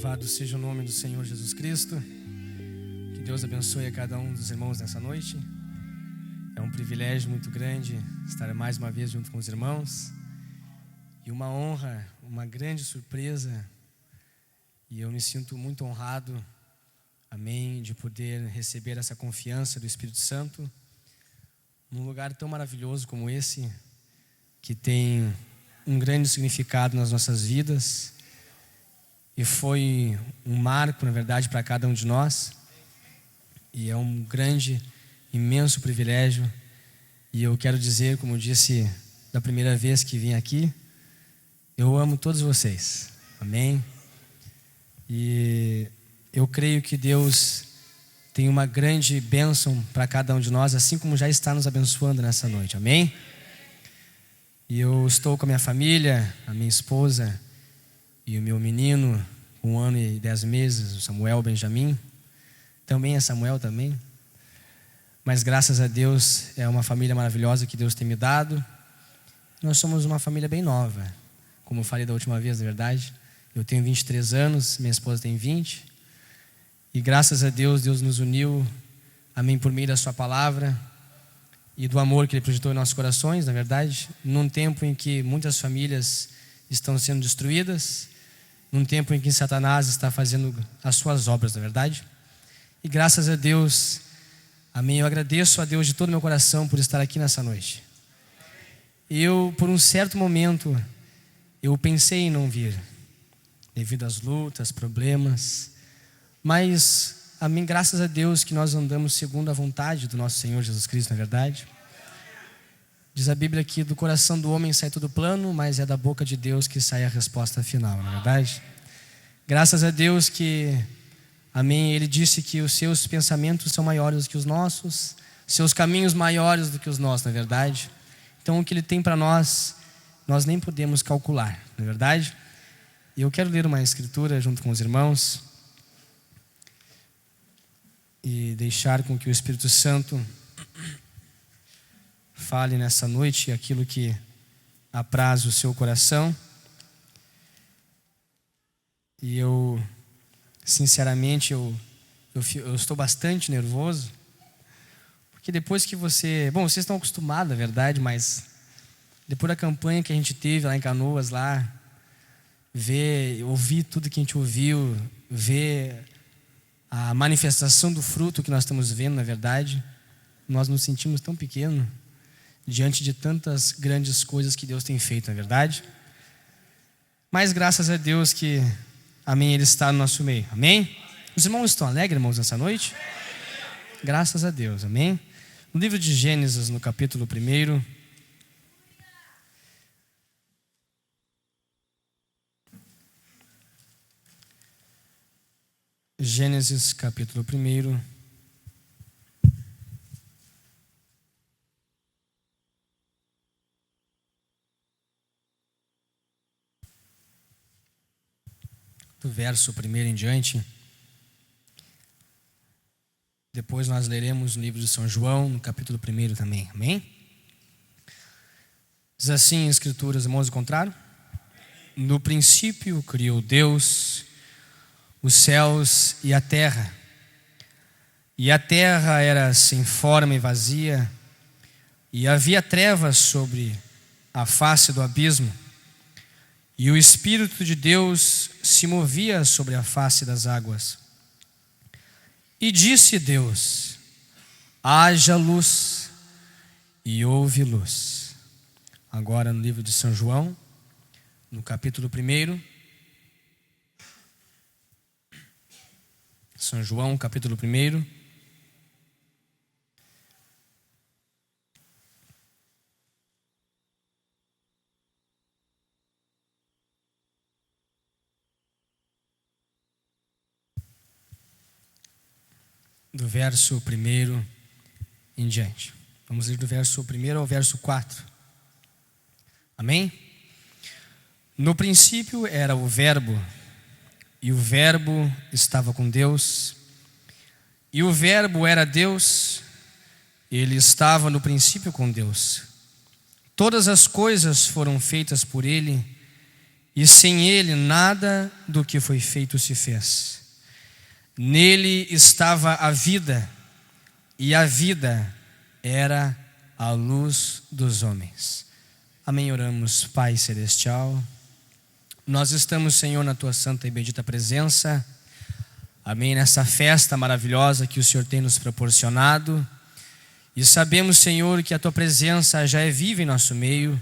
Louvado seja o nome do Senhor Jesus Cristo. Que Deus abençoe a cada um dos irmãos nessa noite. É um privilégio muito grande estar mais uma vez junto com os irmãos. E uma honra, uma grande surpresa. E eu me sinto muito honrado, amém, de poder receber essa confiança do Espírito Santo num lugar tão maravilhoso como esse, que tem um grande significado nas nossas vidas. E foi um marco, na verdade, para cada um de nós. E é um grande, imenso privilégio. E eu quero dizer, como eu disse da primeira vez que vim aqui, eu amo todos vocês. Amém? E eu creio que Deus tem uma grande bênção para cada um de nós, assim como já está nos abençoando nessa noite. Amém? E eu estou com a minha família, a minha esposa e o meu menino, 1 ano e 10 meses, o Samuel Benjamin. Também é Samuel também. Mas graças a Deus, é uma família maravilhosa que Deus tem me dado. Nós somos uma família bem nova, como eu falei da última vez, na verdade. Eu tenho 23 anos, minha esposa tem 20. E graças a Deus, Deus nos uniu, amém, por meio da sua palavra e do amor que Ele projetou em nossos corações, na verdade, num tempo em que muitas famílias estão sendo destruídas, num tempo em que Satanás está fazendo as suas obras, na verdade. E graças a Deus, amém, eu agradeço a Deus de todo o meu coração por estar aqui nessa noite. Eu, por um certo momento, eu pensei em não vir, devido às lutas, problemas, mas, amém, graças a Deus que nós andamos segundo a vontade do nosso Senhor Jesus Cristo, na verdade. Diz a Bíblia que do coração do homem sai todo plano, mas é da boca de Deus que sai a resposta final, na verdade. Graças a Deus que, amém, Ele disse que os seus pensamentos são maiores do que os nossos, seus caminhos maiores do que os nossos, na verdade. Então o que Ele tem para nós, nós nem podemos calcular, na verdade. E eu quero ler uma escritura junto com os irmãos e deixar com que o Espírito Santo fale nessa noite aquilo que apraz o seu coração. E eu, sinceramente, eu estou bastante nervoso, porque depois que vocês estão acostumados, na verdade, mas depois da campanha que a gente teve lá em Canoas, ouvir tudo que a gente ouviu, ver a manifestação do fruto que nós estamos vendo, na verdade, nós nos sentimos tão pequenos diante de tantas grandes coisas que Deus tem feito, na verdade. Mas graças a Deus que, amém, Ele está no nosso meio, amém? Os irmãos estão alegres, irmãos, nessa noite? Graças a Deus, amém? No livro de Gênesis, no capítulo 1, Gênesis capítulo 1, do verso 1 em diante. Depois nós leremos no livro de São João, no capítulo 1 também, amém? Diz assim em Escrituras, irmãos, encontraram? No princípio criou Deus os céus e a terra era sem forma e vazia, e havia trevas sobre a face do abismo, e o Espírito de Deus se movia sobre a face das águas. E disse Deus: haja luz, e houve luz. Agora no livro de São João, no capítulo 1, São João, capítulo 1, do verso 1 em diante. Vamos ler do verso 1 ao verso 4. Amém? No princípio era o Verbo, e o Verbo estava com Deus, e o Verbo era Deus. Ele estava no princípio com Deus. Todas as coisas foram feitas por Ele, e sem ele nada do que foi feito se fez. Nele estava a vida, e a vida era a luz dos homens. Amém, oramos. Pai Celestial, nós estamos, Senhor, na Tua santa e bendita presença. Amém, nessa festa maravilhosa que o Senhor tem nos proporcionado. E sabemos, Senhor, que a Tua presença já é viva em nosso meio.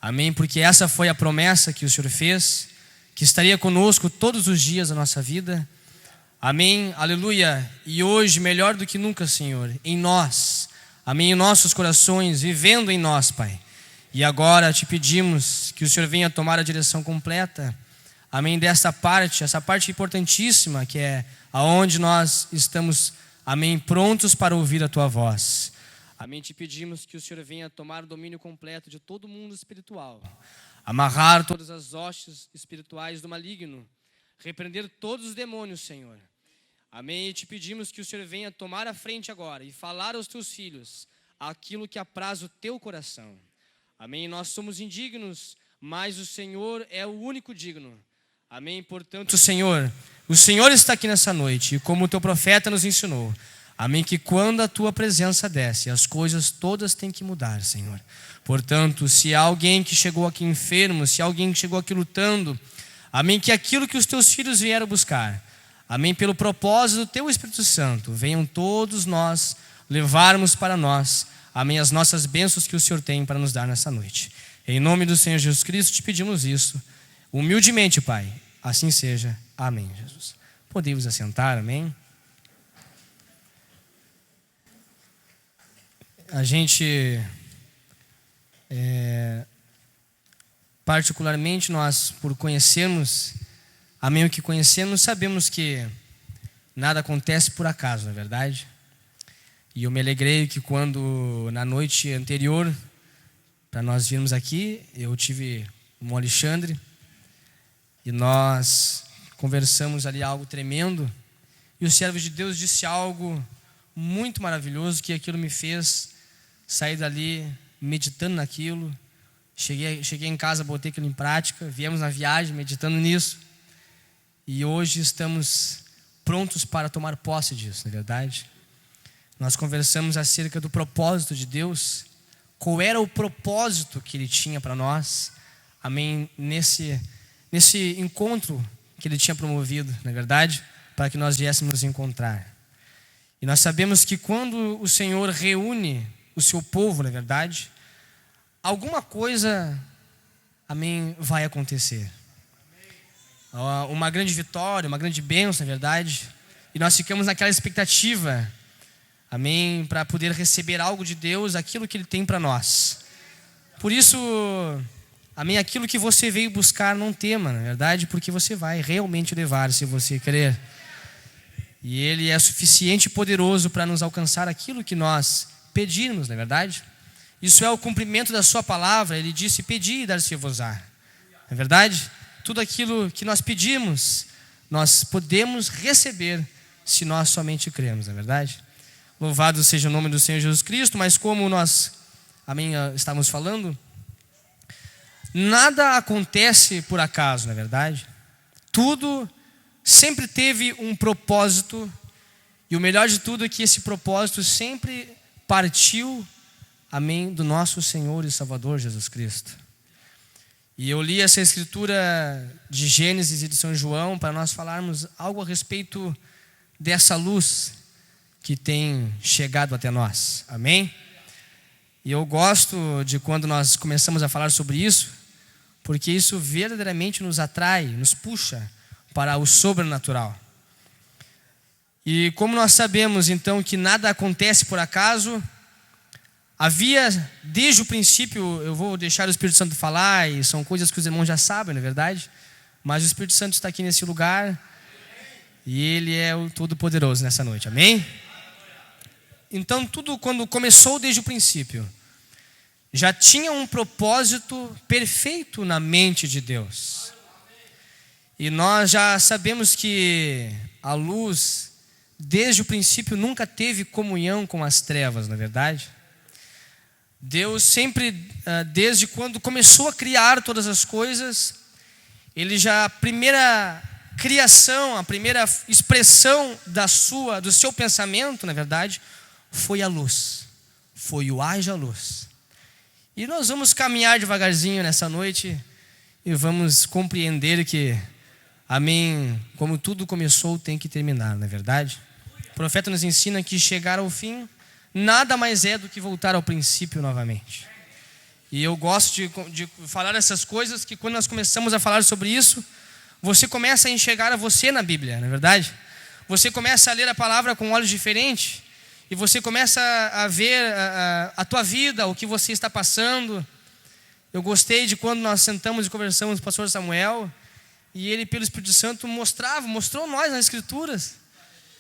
Amém, porque essa foi a promessa que o Senhor fez, que estaria conosco todos os dias da nossa vida. Amém, aleluia. E hoje, melhor do que nunca, Senhor, em nós, amém, em nossos corações, vivendo em nós, Pai. E agora te pedimos que o Senhor venha tomar a direção completa, amém, desta parte, essa parte importantíssima, que é aonde nós estamos, amém, prontos para ouvir a Tua voz. Amém, te pedimos que o Senhor venha tomar o domínio completo de todo o mundo espiritual, amarrar todas as hostes espirituais do maligno, repreender todos os demônios, Senhor. Amém, e te pedimos que o Senhor venha tomar a frente agora e falar aos Teus filhos aquilo que apraz o Teu coração. Amém, nós somos indignos, mas o Senhor é o único digno. Amém, portanto, Senhor, o Senhor está aqui nessa noite, e como o Teu profeta nos ensinou, amém, que quando a Tua presença desce, as coisas todas têm que mudar, Senhor. Portanto, se há alguém que chegou aqui enfermo, se há alguém que chegou aqui lutando, amém, que aquilo que os Teus filhos vieram buscar, amém, pelo propósito do Teu Espírito Santo, venham todos nós levarmos para nós, amém, as nossas bênçãos que o Senhor tem para nos dar nessa noite. Em nome do Senhor Jesus Cristo te pedimos isso, humildemente, Pai, assim seja. Amém, Jesus. Podemos assentar, amém? A gente, particularmente nós, por conhecermos, amém, o que conhecemos, sabemos que nada acontece por acaso, não é verdade? E eu me alegrei que quando, na noite anterior, para nós virmos aqui, eu tive com o Alexandre, e nós conversamos ali algo tremendo, e o servo de Deus disse algo muito maravilhoso, que aquilo me fez sair dali meditando naquilo. Cheguei em casa, botei aquilo em prática, viemos na viagem meditando nisso, e hoje estamos prontos para tomar posse disso, não é verdade? Nós conversamos acerca do propósito de Deus, qual era o propósito que Ele tinha para nós, amém, nesse encontro que Ele tinha promovido, não é verdade? Para que nós viéssemos nos encontrar. E nós sabemos que quando o Senhor reúne o seu povo, não é verdade, alguma coisa, amém, vai acontecer. Uma grande vitória, uma grande bênção, na verdade, e nós ficamos naquela expectativa, amém, para poder receber algo de Deus, aquilo que Ele tem para nós. Por isso, amém, aquilo que você veio buscar, não tema, na verdade, porque você vai realmente levar, se você crer. E Ele é suficiente e poderoso para nos alcançar aquilo que nós pedirmos, não é verdade? Isso é o cumprimento da sua palavra. Ele disse: pedi e dar-se-vos-á. Não é verdade? Tudo aquilo que nós pedimos, nós podemos receber se nós somente cremos, não é verdade? Louvado seja o nome do Senhor Jesus Cristo. Mas como nós, amém, estávamos falando, nada acontece por acaso, não é verdade? Tudo sempre teve um propósito, e o melhor de tudo é que esse propósito sempre partiu, amém, do nosso Senhor e Salvador Jesus Cristo. E eu li essa escritura de Gênesis e de São João para nós falarmos algo a respeito dessa luz que tem chegado até nós, amém? E eu gosto de quando nós começamos a falar sobre isso, porque isso verdadeiramente nos atrai, nos puxa para o sobrenatural. E como nós sabemos então que nada acontece por acaso, havia desde o princípio, eu vou deixar o Espírito Santo falar, e são coisas que os irmãos já sabem, não é verdade? Mas o Espírito Santo está aqui nesse lugar, e Ele é o Todo-Poderoso nessa noite, amém? Então tudo, quando começou desde o princípio, já tinha um propósito perfeito na mente de Deus. E nós já sabemos que a luz, desde o princípio, nunca teve comunhão com as trevas, não é verdade? Deus sempre, desde quando começou a criar todas as coisas, ele já, a primeira criação, a primeira expressão do seu pensamento, na verdade, foi a luz. Foi o haja luz. E nós vamos caminhar devagarzinho nessa noite e vamos compreender que, amém, como tudo começou, tem que terminar, não é verdade? O profeta nos ensina que chegar ao fim nada mais é do que voltar ao princípio novamente. E eu gosto de falar essas coisas, que quando nós começamos a falar sobre isso, você começa a enxergar a você na Bíblia, não é verdade? Você começa a ler a palavra com olhos diferentes, e você começa a ver a tua vida, o que você está passando. Eu gostei de quando nós sentamos e conversamos com o pastor Samuel, e ele, pelo Espírito Santo, mostrou nós nas Escrituras,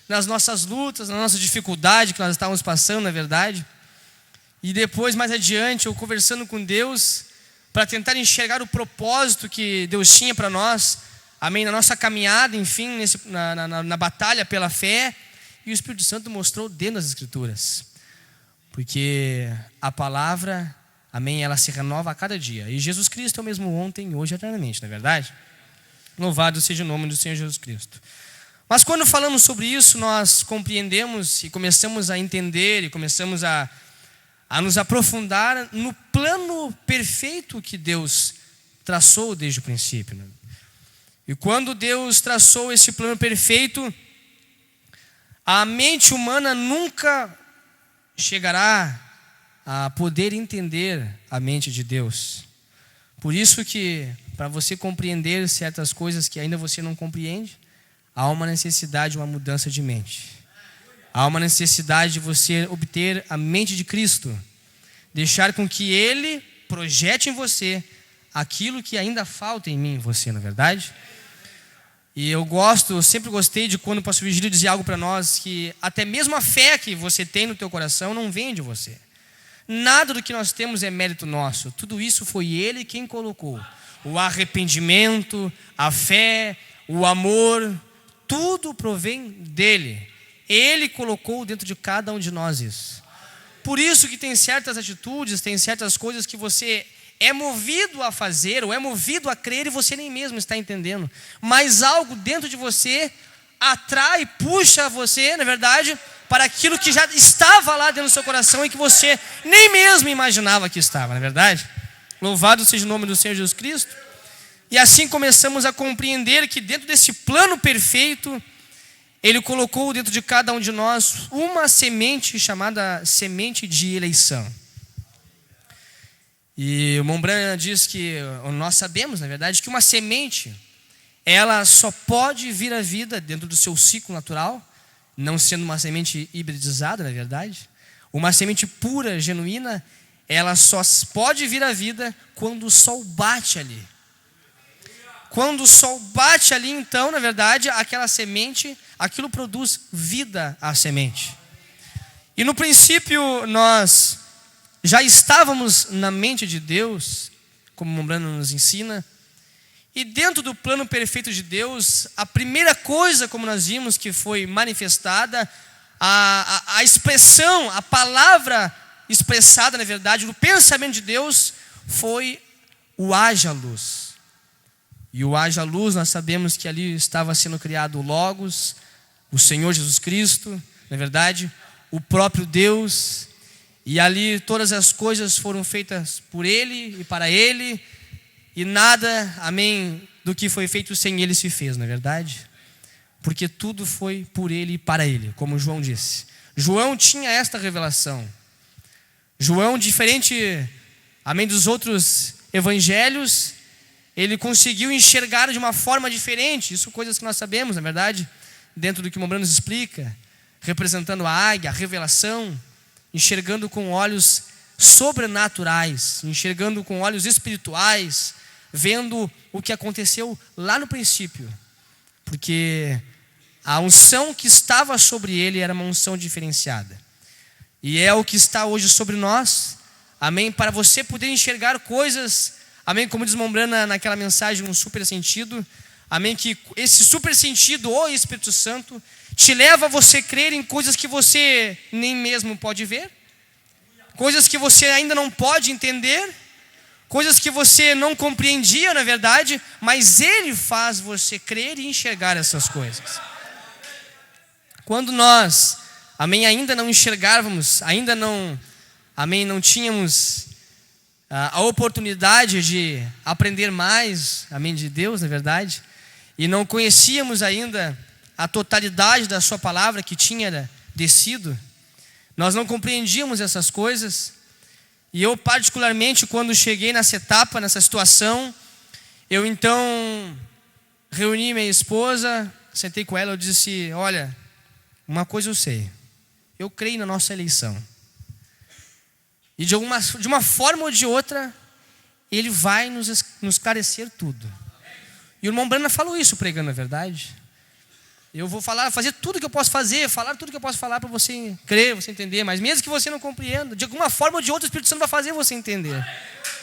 nas nossas lutas, na nossa dificuldade que nós estávamos passando, na verdade. E depois, mais adiante, eu conversando com Deus, para tentar enxergar o propósito que Deus tinha para nós, amém, na nossa caminhada, enfim, na batalha pela fé. E o Espírito Santo mostrou dentro das Escrituras, porque a palavra, amém, ela se renova a cada dia. E Jesus Cristo é o mesmo ontem, hoje e eternamente, não é verdade? Louvado seja o nome do Senhor Jesus Cristo. Mas quando falamos sobre isso, nós compreendemos e começamos a entender e começamos a nos aprofundar no plano perfeito que Deus traçou desde o princípio, né? E quando Deus traçou esse plano perfeito, a mente humana nunca chegará a poder entender a mente de Deus. Por isso que, para você compreender certas coisas que ainda você não compreende, há uma necessidade de uma mudança de mente. Há uma necessidade de você obter a mente de Cristo, deixar com que Ele projete em você aquilo que ainda falta em mim, em você, na verdade. E eu sempre gostei de quando o pastor Virgílio dizia algo para nós, que até mesmo a fé que você tem no teu coração não vem de você. Nada do que nós temos é mérito nosso. Tudo isso foi Ele quem colocou. O arrependimento, a fé, o amor, tudo provém dEle. Ele colocou dentro de cada um de nós isso. Por isso que tem certas atitudes, tem certas coisas que você é movido a fazer, ou é movido a crer, e você nem mesmo está entendendo. Mas algo dentro de você atrai, puxa você, na verdade, para aquilo que já estava lá dentro do seu coração e que você nem mesmo imaginava que estava, não é verdade? Louvado seja o nome do Senhor Jesus Cristo. E assim começamos a compreender que dentro desse plano perfeito, Ele colocou dentro de cada um de nós uma semente chamada semente de eleição. E o Montbran diz que, nós sabemos, na verdade, que uma semente, ela só pode vir à vida dentro do seu ciclo natural, não sendo uma semente hibridizada, na verdade. Uma semente pura, genuína, ela só pode vir à vida quando o sol bate ali. Quando o sol bate ali, então, na verdade, aquela semente, aquilo produz vida à semente. E no princípio nós já estávamos na mente de Deus, como o Mombrano nos ensina, e dentro do plano perfeito de Deus, a primeira coisa, como nós vimos, que foi manifestada, a expressão, a palavra expressada, na verdade, do pensamento de Deus, foi o haja luz. E o haja luz, nós sabemos que ali estava sendo criado o Logos, o Senhor Jesus Cristo, na verdade, o próprio Deus. E ali todas as coisas foram feitas por Ele e para Ele. E nada, amém, do que foi feito sem Ele se fez, não é verdade? Porque tudo foi por Ele e para Ele, como João disse. João tinha esta revelação. João, diferente, amém, dos outros evangelhos, ele conseguiu enxergar de uma forma diferente. Isso coisas que nós sabemos, na verdade, dentro do que o Mombrano nos explica, representando a águia, a revelação, enxergando com olhos sobrenaturais, enxergando com olhos espirituais, vendo o que aconteceu lá no princípio, porque a unção que estava sobre ele era uma unção diferenciada, e é o que está hoje sobre nós, amém, para você poder enxergar coisas, amém, como diz Mombrana naquela mensagem, um super sentido, amém, que esse super sentido, o Espírito Santo, te leva a você crer em coisas que você nem mesmo pode ver, coisas que você ainda não pode entender, coisas que você não compreendia, na verdade, mas Ele faz você crer e enxergar essas coisas. Quando nós, amém, ainda não enxergávamos, ainda não, amém, não tínhamos a oportunidade de aprender mais, amém, de Deus, na verdade, e não conhecíamos ainda a totalidade da sua palavra que tinha descido, nós não compreendíamos essas coisas. E eu particularmente, quando cheguei nessa etapa, nessa situação, eu então reuni minha esposa, sentei com ela, eu disse: olha, uma coisa eu sei, eu creio na nossa eleição. E de uma forma ou de outra, Ele vai nos esclarecer tudo. E o irmão Brana falou isso pregando, a verdade. Eu vou fazer tudo que eu posso fazer, falar tudo que eu posso falar para você crer, você entender. Mas mesmo que você não compreenda, de alguma forma ou de outra, o Espírito Santo vai fazer você entender.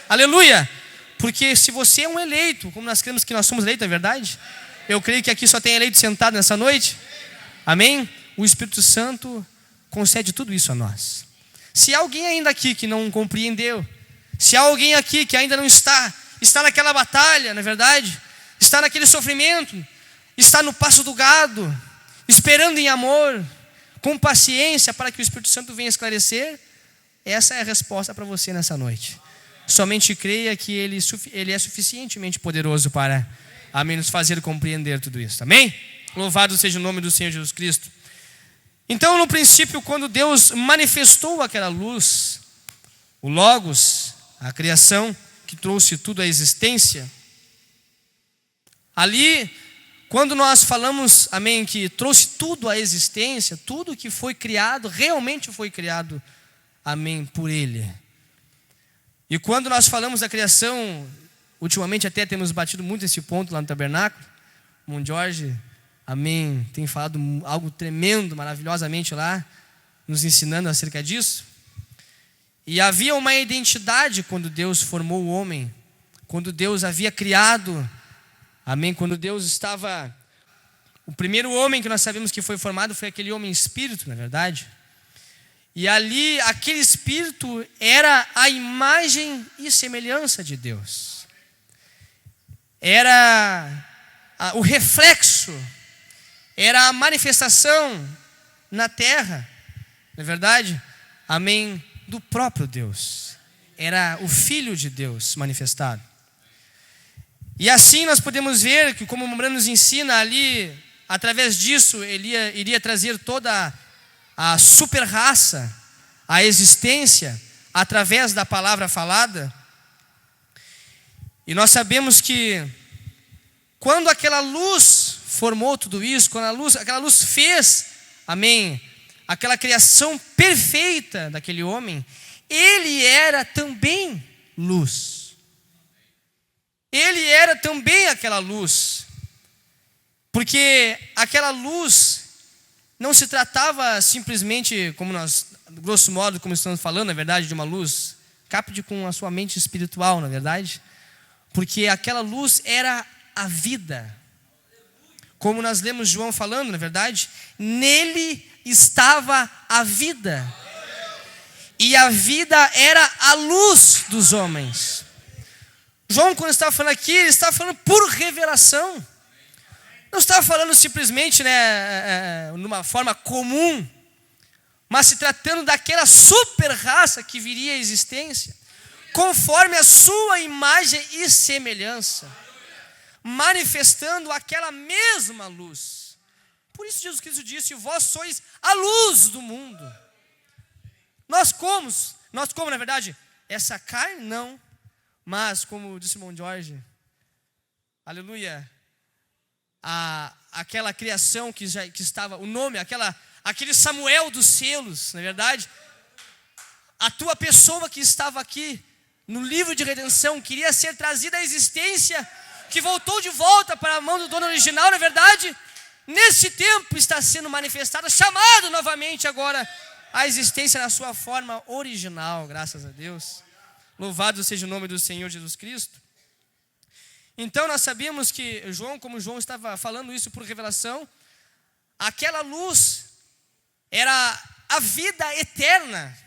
Aleluia! Porque se você é um eleito, como nós cremos que nós somos eleitos, é verdade? Eu creio que aqui só tem eleito sentado nessa noite. Amém? O Espírito Santo concede tudo isso a nós. Se há alguém ainda aqui que não compreendeu, se há alguém aqui que ainda não está naquela batalha, na verdade, está naquele sofrimento, está no passo do gado, esperando em amor, com paciência para que o Espírito Santo venha esclarecer, essa é a resposta para você nessa noite. Somente creia que Ele é suficientemente poderoso para, amém, nos fazer compreender tudo isso. Amém? Louvado seja o nome do Senhor Jesus Cristo. Então, no princípio, quando Deus manifestou aquela luz, o Logos, a criação que trouxe tudo à existência, ali, quando nós falamos, amém, que trouxe tudo à existência, tudo que foi criado, realmente foi criado, amém, por Ele. E quando nós falamos da criação, ultimamente até temos batido muito esse ponto lá no tabernáculo, Mão Jorge, amém, tem falado algo tremendo, maravilhosamente lá, nos ensinando acerca disso. E havia uma identidade quando Deus formou o homem, quando Deus havia criado, amém, quando Deus estava... O primeiro homem que nós sabemos que foi formado foi aquele homem espírito, na verdade. E ali, aquele espírito era a imagem e semelhança de Deus. Era o reflexo, era a manifestação na terra, não é verdade? Amém, do próprio Deus. Era o Filho de Deus manifestado. E assim nós podemos ver que, como o Brana nos ensina ali, através disso, ele iria trazer toda a super raça, a existência, através da palavra falada. E nós sabemos que, quando aquela luz formou tudo isso, quando aquela luz fez, amém, aquela criação perfeita daquele homem, ele era também luz. Ele era também aquela luz. Porque aquela luz não se tratava simplesmente, como nós, grosso modo, como estamos falando, na verdade, de uma luz, capte com a sua mente espiritual, na verdade. Porque aquela luz era a vida. Como nós lemos João falando, na verdade, nele estava a vida. E a vida era a luz dos homens. João, quando estava falando aqui, ele estava falando por revelação. Não estava falando simplesmente, numa forma comum, mas se tratando daquela super raça que viria à existência, conforme a sua imagem e semelhança, manifestando aquela mesma luz. Por isso Jesus Cristo disse: vós sois a luz do mundo. Nós como, na verdade, essa carne não, mas como disse Mão Jorge, aleluia, aquela criação que estava, o nome, aquele Samuel dos selos, na verdade, a tua pessoa que estava aqui no livro de redenção, queria ser trazida à existência, que voltou de volta para a mão do dono original, na verdade, nesse tempo está sendo manifestada, chamado novamente agora à existência na sua forma original, graças a Deus. Louvado seja o nome do Senhor Jesus Cristo. Então nós sabíamos que como João estava falando isso por revelação, aquela luz era a vida eterna.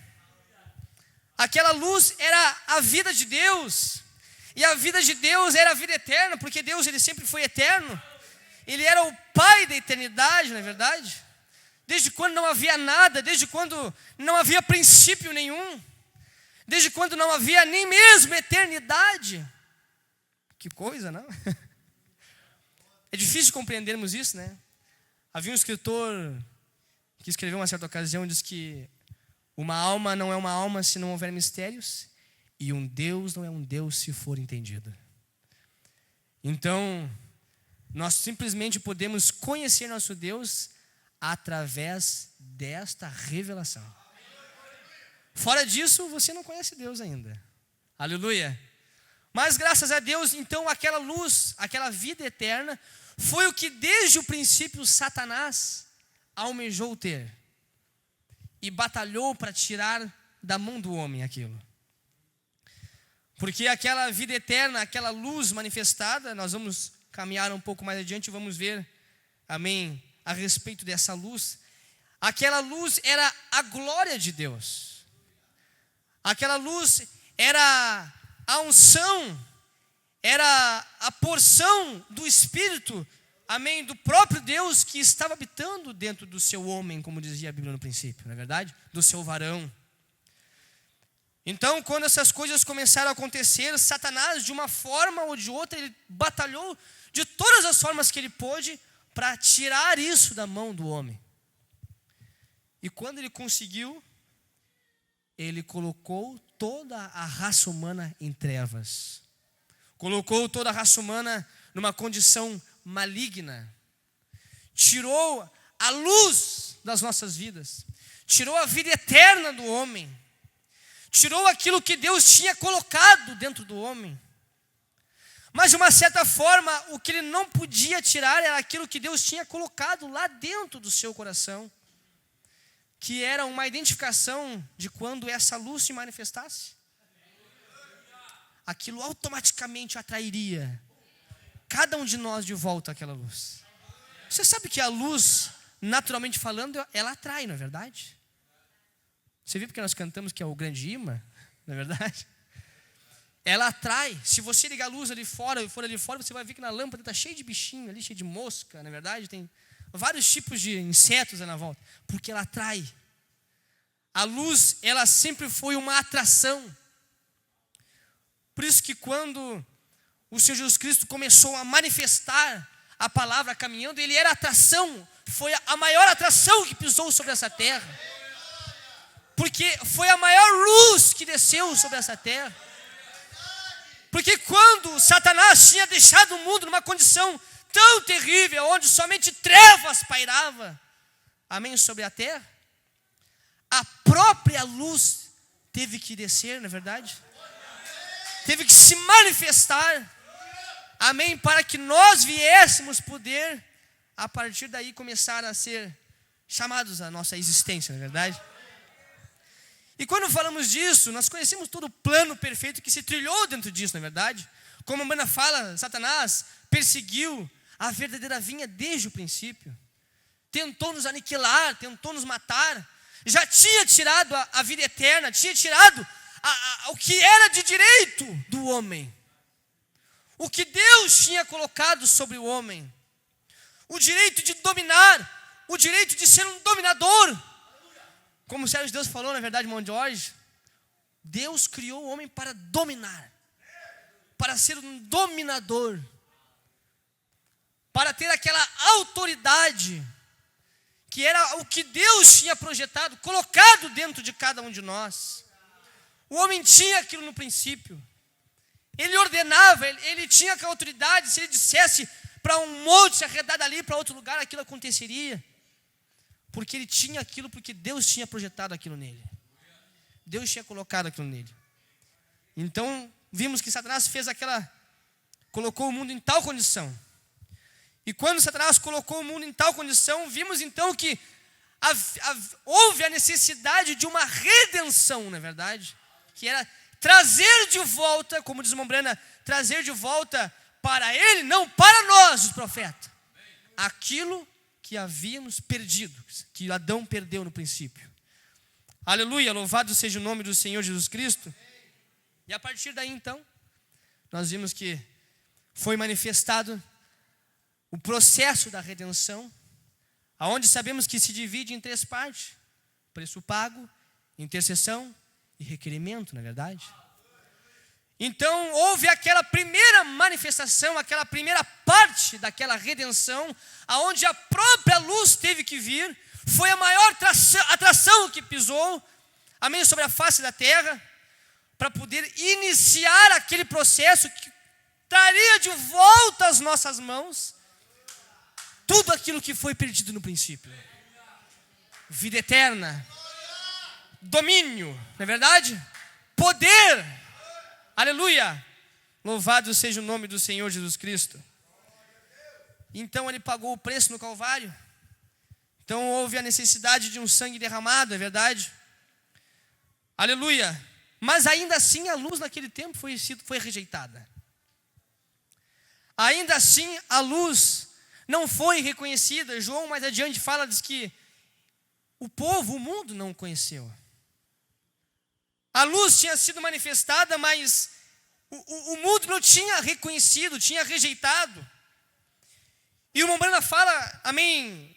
Aquela luz era a vida de Deus. E a vida de Deus era a vida eterna, porque Deus ele sempre foi eterno. Ele era o Pai da eternidade, não é verdade? Desde quando não havia nada, desde quando não havia princípio nenhum, desde quando não havia nem mesmo eternidade. Que coisa, não? É difícil compreendermos isso, né? Havia um escritor que escreveu uma certa ocasião, diz que uma alma não é uma alma se não houver mistérios, e um Deus não é um Deus se for entendido. Então, nós simplesmente podemos conhecer nosso Deus através desta revelação. Fora disso, você não conhece Deus ainda. Aleluia. Mas graças a Deus, então, aquela luz, aquela vida eterna, foi o que desde o princípio Satanás almejou ter. E batalhou para tirar da mão do homem aquilo. Porque aquela vida eterna, aquela luz manifestada, nós vamos caminhar um pouco mais adiante e vamos ver, amém, a respeito dessa luz. Aquela luz era a glória de Deus. Aquela luz era a unção, era a porção do Espírito, amém, do próprio Deus que estava habitando dentro do seu homem, como dizia a Bíblia no princípio, não é verdade? Do seu varão. Então, quando essas coisas começaram a acontecer, Satanás, de uma forma ou de outra, ele batalhou de todas as formas que ele pôde para tirar isso da mão do homem. E quando ele conseguiu, ele colocou toda a raça humana em trevas. Colocou toda a raça humana numa condição maligna. Tirou a luz das nossas vidas. Tirou a vida eterna do homem. Tirou aquilo que Deus tinha colocado dentro do homem. Mas de uma certa forma, o que ele não podia tirar era aquilo que Deus tinha colocado lá dentro do seu coração, que era uma identificação de quando essa luz se manifestasse. Aquilo automaticamente atrairia cada um de nós de volta àquela luz. Você sabe que a luz, naturalmente falando, ela atrai, não é verdade? Você viu porque nós cantamos que é o grande imã, não é verdade? Ela atrai. Se você ligar a luz ali fora, você vai ver que na lâmpada está cheio de bichinho ali, cheio de mosca, na verdade, tem vários tipos de insetos ali na volta, porque ela atrai. A luz, ela sempre foi uma atração. Por isso que quando o Senhor Jesus Cristo começou a manifestar a palavra caminhando, ele era atração, foi a maior atração que pisou sobre essa terra. Porque foi a maior luz que desceu sobre essa terra. Porque quando Satanás tinha deixado o mundo numa condição tão terrível, onde somente trevas pairava, amém, sobre a terra, a própria luz teve que descer, não é verdade? Teve que se manifestar, amém, para que nós viéssemos poder, a partir daí, começar a ser chamados à nossa existência, não é verdade? E quando falamos disso, nós conhecemos todo o plano perfeito que se trilhou dentro disso, não é verdade? Como a Bíblia fala, Satanás perseguiu a verdadeira vinha desde o princípio. Tentou nos aniquilar, tentou nos matar. Já tinha tirado a vida eterna, tinha tirado o que era de direito do homem. O que Deus tinha colocado sobre o homem. O direito de dominar, o direito de ser um dominador. Como o servo de Deus falou, na verdade, irmão Jorge, Deus criou o homem para dominar, para ser um dominador, para ter aquela autoridade, que era o que Deus tinha projetado, colocado dentro de cada um de nós. O homem tinha aquilo no princípio, ele ordenava, ele tinha aquela autoridade, se ele dissesse para um monte se arredar dali para outro lugar, aquilo aconteceria. Porque ele tinha aquilo, porque Deus tinha projetado aquilo nele. Deus tinha colocado aquilo nele. Então, vimos que Satanás colocou o mundo em tal condição. E quando Satanás colocou o mundo em tal condição, vimos então que houve a necessidade de uma redenção, não é verdade? Que era trazer de volta, como diz Mombrana, trazer de volta para ele, não para nós, os profetas, aquilo que havíamos perdido, que Adão perdeu no princípio. Aleluia, louvado seja o nome do Senhor Jesus Cristo. E a partir daí então, nós vimos que foi manifestado o processo da redenção, aonde sabemos que se divide em 3 partes: preço pago, intercessão e requerimento, não é verdade? Então houve aquela primeira manifestação, aquela primeira parte daquela redenção, aonde a própria luz teve que vir. Foi a maior atração que pisou, amém, sobre a face da terra, para poder iniciar aquele processo que traria de volta às nossas mãos tudo aquilo que foi perdido no princípio: vida eterna, domínio, não é verdade? Poder, aleluia, louvado seja o nome do Senhor Jesus Cristo. Então ele pagou o preço no Calvário. Então houve a necessidade de um sangue derramado, é verdade? Aleluia. Mas ainda assim a luz naquele tempo foi rejeitada. Ainda assim a luz não foi reconhecida. João mais adiante fala, diz que o povo, o mundo não conheceu. A luz tinha sido manifestada, mas o mundo não tinha reconhecido, tinha rejeitado. E o Mombrana fala, amém,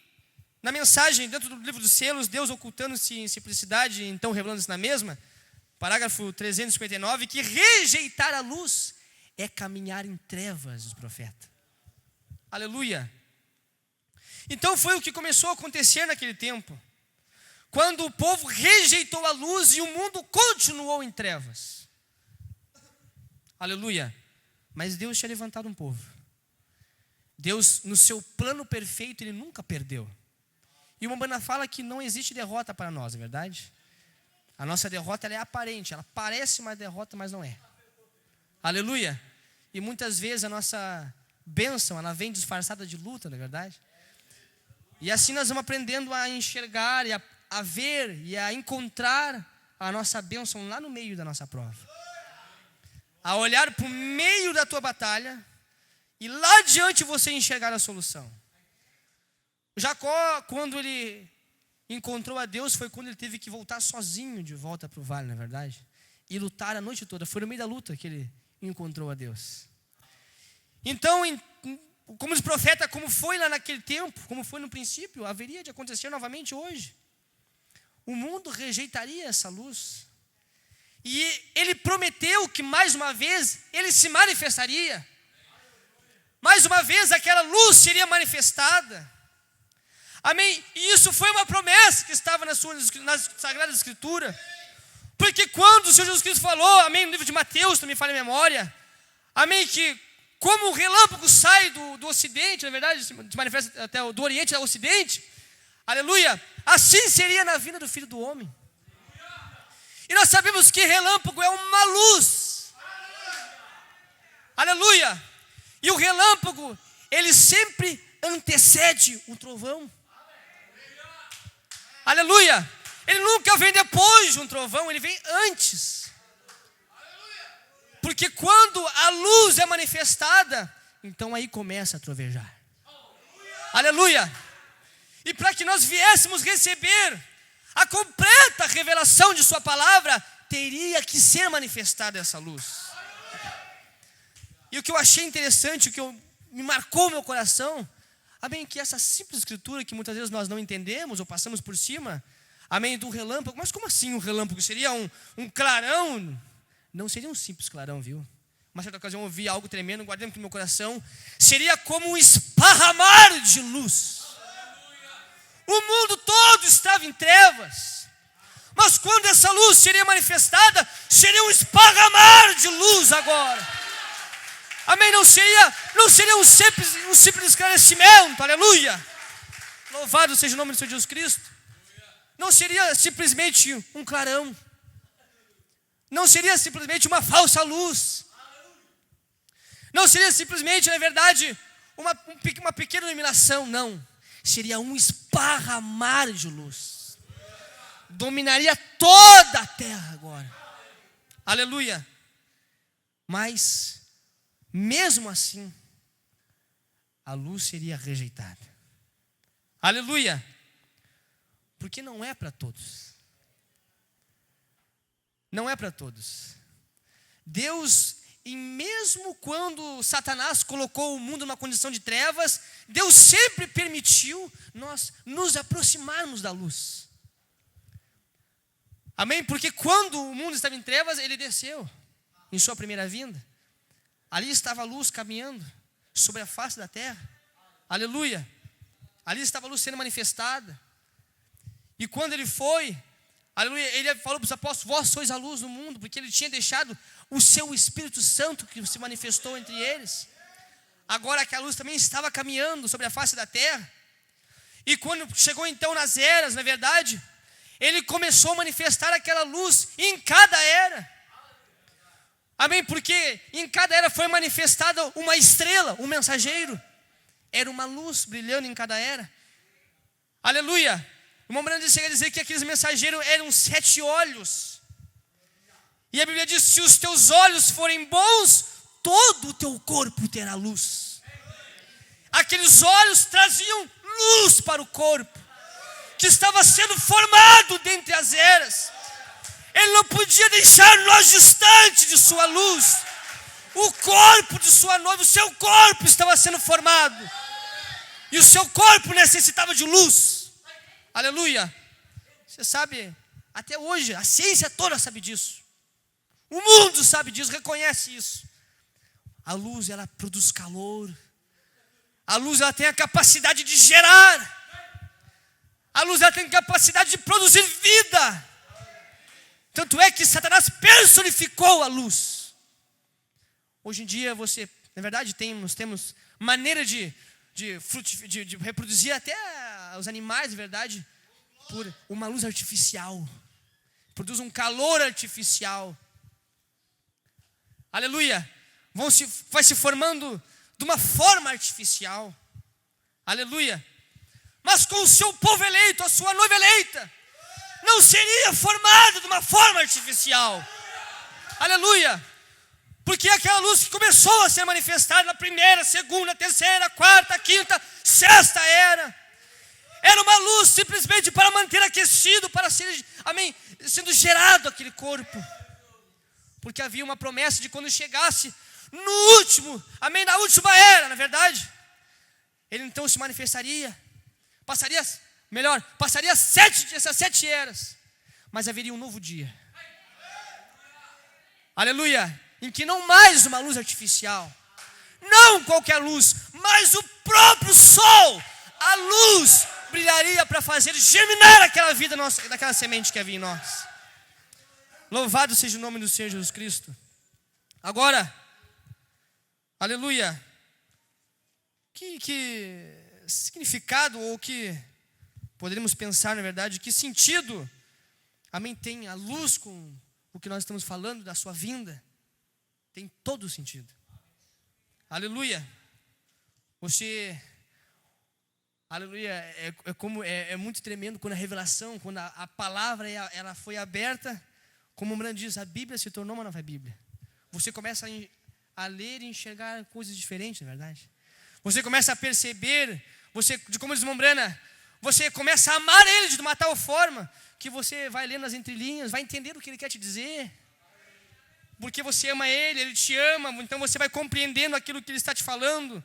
na mensagem dentro do livro dos selos, Deus ocultando-se em simplicidade, então revelando-se na mesma, parágrafo 359, que rejeitar a luz é caminhar em trevas, diz o profeta. Aleluia. Então foi o que começou a acontecer naquele tempo, quando o povo rejeitou a luz e o mundo continuou em trevas. Aleluia. Mas Deus tinha levantado um povo. Deus, no seu plano perfeito, Ele nunca perdeu. E o Mombrana fala que não existe derrota para nós, é verdade? A nossa derrota, ela é aparente, ela parece uma derrota, mas não é. Aleluia. E muitas vezes a nossa bênção, ela vem disfarçada de luta, não é verdade? E assim nós vamos aprendendo a enxergar e a ver e a encontrar a nossa bênção lá no meio da nossa prova. A olhar para o meio da tua batalha e lá adiante você enxergar a solução. Jacó, quando ele encontrou a Deus, foi quando ele teve que voltar sozinho de volta para o vale, não é verdade? E lutar a noite toda. Foi no meio da luta que ele encontrou a Deus. Então, como os profetas, como foi lá naquele tempo, como foi no princípio, haveria de acontecer novamente hoje. O mundo rejeitaria essa luz. E ele prometeu que mais uma vez ele se manifestaria. Mais uma vez aquela luz seria manifestada. Amém? E isso foi uma promessa que estava nas Sagradas Escrituras. Porque quando o Senhor Jesus Cristo falou, amém, no livro de Mateus, também fala em memória, amém, que como o relâmpago sai do ocidente, na verdade, se manifesta até do oriente ao ocidente, aleluia, assim seria na vinda do Filho do Homem. E nós sabemos que relâmpago é uma luz. Aleluia. E o relâmpago, ele sempre antecede um trovão. Aleluia. Ele nunca vem depois de um trovão, ele vem antes. Porque quando a luz é manifestada, então aí começa a trovejar. Aleluia. E para que nós viéssemos receber a completa revelação de sua palavra, teria que ser manifestada essa luz. E o que eu achei interessante, o que me marcou meu coração, amém, que essa simples escritura que muitas vezes nós não entendemos ou passamos por cima, amém, do relâmpago. Mas como assim um relâmpago? Seria um clarão? Não seria um simples clarão, viu? Uma certa ocasião eu ouvi algo tremendo, guardei no meu coração. Seria como um esparramar de luz. O mundo todo estava em trevas. Mas quando essa luz seria manifestada, seria um esparramar de luz agora. Amém? Não seria um simples esclarecimento, aleluia. Louvado seja o nome do Senhor Jesus Cristo. Não seria simplesmente um clarão. Não seria simplesmente uma falsa luz. Não seria simplesmente, na verdade, uma pequena iluminação, não. Seria um esparramar de luz. Dominaria toda a terra agora. Aleluia. Mas, mesmo assim, a luz seria rejeitada. Aleluia. Porque não é para todos. Não é para todos. Deus, mesmo quando Satanás colocou o mundo numa condição de trevas, Deus sempre permitiu nós nos aproximarmos da luz. Amém? Porque quando o mundo estava em trevas, ele desceu em sua primeira vinda. Ali estava a luz caminhando sobre a face da terra. Aleluia! Ali estava a luz sendo manifestada. E quando ele foi, aleluia, ele falou para os apóstolos: vós sois a luz do mundo, porque ele tinha deixado o seu Espírito Santo que se manifestou entre eles. Agora que a luz também estava caminhando sobre a face da terra. E quando chegou então nas eras, na verdade, ele começou a manifestar aquela luz em cada era. Amém? Porque em cada era foi manifestada uma estrela, um mensageiro. Era uma luz brilhando em cada era. Aleluia! O irmão Branham chega a dizer que aqueles mensageiros eram 7 olhos. E a Bíblia diz: se os teus olhos forem bons, todo o teu corpo terá luz. Aqueles olhos traziam luz para o corpo, que estava sendo formado dentre as eras. Ele não podia deixar nós distante de sua luz. O corpo de sua noiva, o seu corpo estava sendo formado. E o seu corpo necessitava de luz. Aleluia. Você sabe, até hoje, a ciência toda sabe disso. O mundo sabe disso, reconhece isso. A luz, ela produz calor. A luz, ela tem a capacidade de gerar. A luz, ela tem a capacidade de produzir vida. Tanto é que Satanás personificou a luz. Hoje em dia, na verdade, nós temos maneira de reproduzir até os animais, na verdade, por uma luz artificial. Produz um calor artificial. Aleluia. Vai se formando de uma forma artificial. Aleluia. Mas com o seu povo eleito, a sua noiva eleita, não seria formado de uma forma artificial. Aleluia. Porque aquela luz que começou a ser manifestada na primeira, segunda, terceira, quarta, quinta, sexta era, era uma luz simplesmente para manter aquecido, para ser, amém, sendo gerado aquele corpo. Porque havia uma promessa de quando chegasse no último, amém, na última era, na verdade, ele então se manifestaria, passaria essas 7 eras, mas haveria um novo dia. Aleluia. Em que não mais uma luz artificial, não qualquer luz, mas o próprio sol, a luz brilharia para fazer germinar aquela vida nossa, daquela semente que havia em nós. Louvado seja o nome do Senhor Jesus Cristo. Agora, aleluia, que significado, ou que poderíamos pensar, na verdade, que sentido, amém, tem a luz com o que nós estamos falando da sua vinda? Tem todo o sentido. Aleluia. Aleluia, é muito tremendo quando a revelação, quando a palavra ela foi aberta, como o Brand diz, a Bíblia se tornou uma nova Bíblia. Você começa a ler e enxergar coisas diferentes, na verdade. Você começa a perceber, como diz o irmão Brana, você começa a amar ele de uma tal forma que você vai lendo as entrelinhas, vai entender o que ele quer te dizer. Porque você ama ele, ele te ama, então você vai compreendendo aquilo que ele está te falando.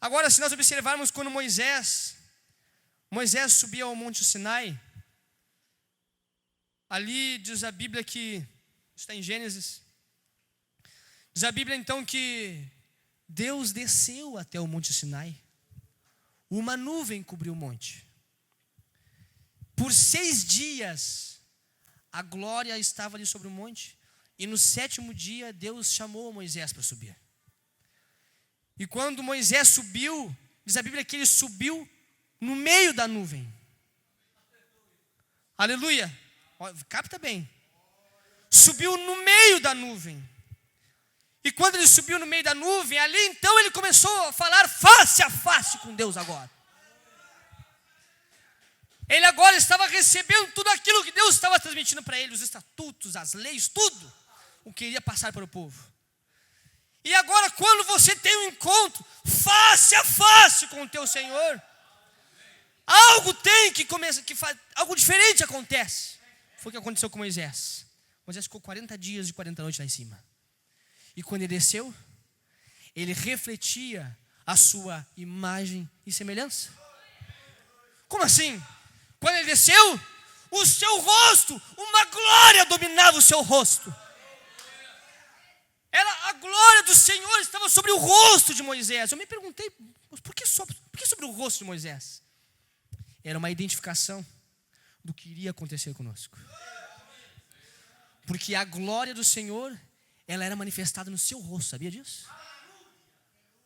Agora, se nós observarmos quando Moisés subia ao Monte Sinai, ali diz a Bíblia que, está em Gênesis, diz a Bíblia então que Deus desceu até o Monte Sinai, uma nuvem cobriu o monte. Por 6 dias, a glória estava ali sobre o monte. E no 7º dia, Deus chamou Moisés para subir. E quando Moisés subiu, diz a Bíblia que ele subiu no meio da nuvem. Aleluia. Capta bem. Subiu no meio da nuvem. E quando ele subiu no meio da nuvem, ali então ele começou a falar face a face com Deus agora. Ele agora estava recebendo tudo aquilo que Deus estava transmitindo para ele, os estatutos, as leis, tudo o que iria passar para o povo. E agora, quando você tem um encontro face a face com o teu Senhor, algo tem que começar, algo diferente acontece. Foi o que aconteceu com Moisés. Moisés ficou 40 dias e 40 noites lá em cima. E quando ele desceu, ele refletia a sua imagem e semelhança. Como assim? Quando ele desceu, o seu rosto, uma glória dominava o seu rosto. A glória do Senhor estava sobre o rosto de Moisés. Eu me perguntei, por que sobre o rosto de Moisés? Era uma identificação do que iria acontecer conosco. Porque a glória do Senhor, ela era manifestada no seu rosto, sabia disso?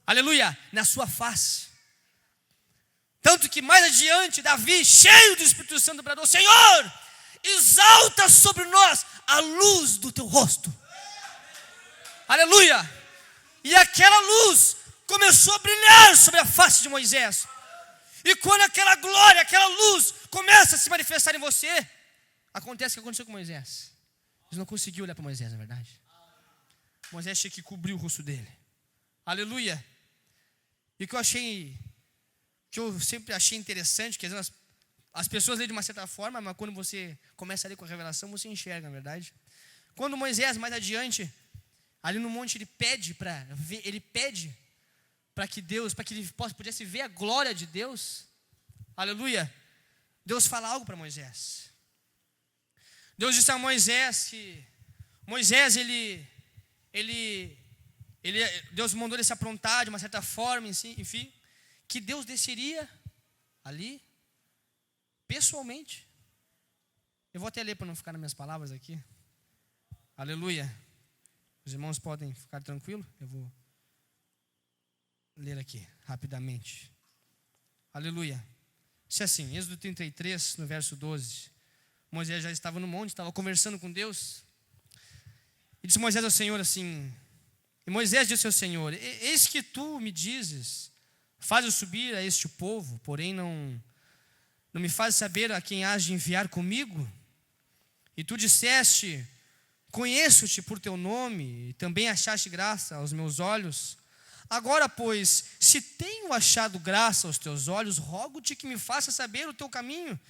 Aleluia, na sua face. Tanto que mais adiante, Davi, cheio do Espírito Santo, bradou: Senhor, exalta sobre nós a luz do teu rosto. Aleluia. E aquela luz começou a brilhar sobre a face de Moisés. E quando aquela glória, aquela luz começa a se manifestar em você, acontece o que aconteceu com Moisés. Eles não conseguiam olhar para Moisés, na verdade. Moisés tinha que cobrir o rosto dele. Aleluia. E que eu sempre achei interessante, que às vezes as pessoas lêem de uma certa forma, mas quando você começa a ler com a revelação, você enxerga, na verdade. Quando Moisés, mais adiante, ali no monte, ele pede para que Deus, para que ele pudesse ver a glória de Deus. Aleluia. Deus fala algo para Moisés. Deus disse a Moisés que Moisés, Deus mandou ele se aprontar de uma certa forma, enfim, que Deus desceria ali, pessoalmente. Eu vou até ler para não ficar nas minhas palavras aqui. Aleluia. Os irmãos podem ficar tranquilos. Eu vou ler aqui, rapidamente. Aleluia. Isso é assim, Êxodo 33, no verso 12. Moisés já estava no monte, estava conversando com Deus. E disse Moisés ao Senhor assim... E Moisés disse ao Senhor: eis que tu me dizes, faz-o subir a este povo, porém não me fazes saber a quem hás de enviar comigo? E tu disseste: conheço-te por teu nome, e também achaste graça aos meus olhos. Agora, pois, se tenho achado graça aos teus olhos, rogo-te que me faça saber o teu caminho,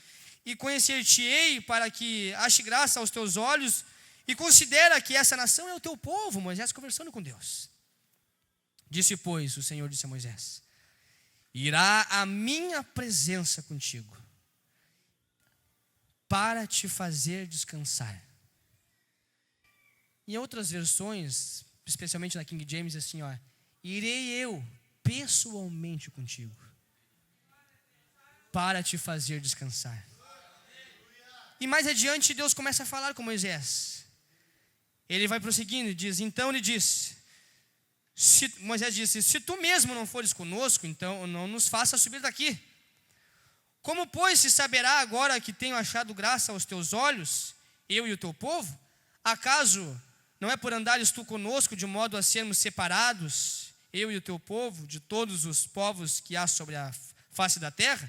e conhecer-te-ei para que ache graça aos teus olhos, e considera que essa nação é o teu povo. Moisés conversando com Deus. Disse, pois, o Senhor disse a Moisés: irá a minha presença contigo, para te fazer descansar. Em outras versões, especialmente na King James, assim, ó: irei eu pessoalmente contigo, para te fazer descansar. E mais adiante Deus começa a falar com Moisés. Ele vai prosseguindo e diz: então ele disse, Moisés disse: se tu mesmo não fores conosco, então não nos faça subir daqui. Como, pois, se saberá agora que tenho achado graça aos teus olhos, eu e o teu povo? Acaso não é por andares tu conosco, de modo a sermos separados, eu e o teu povo, de todos os povos que há sobre a face da terra?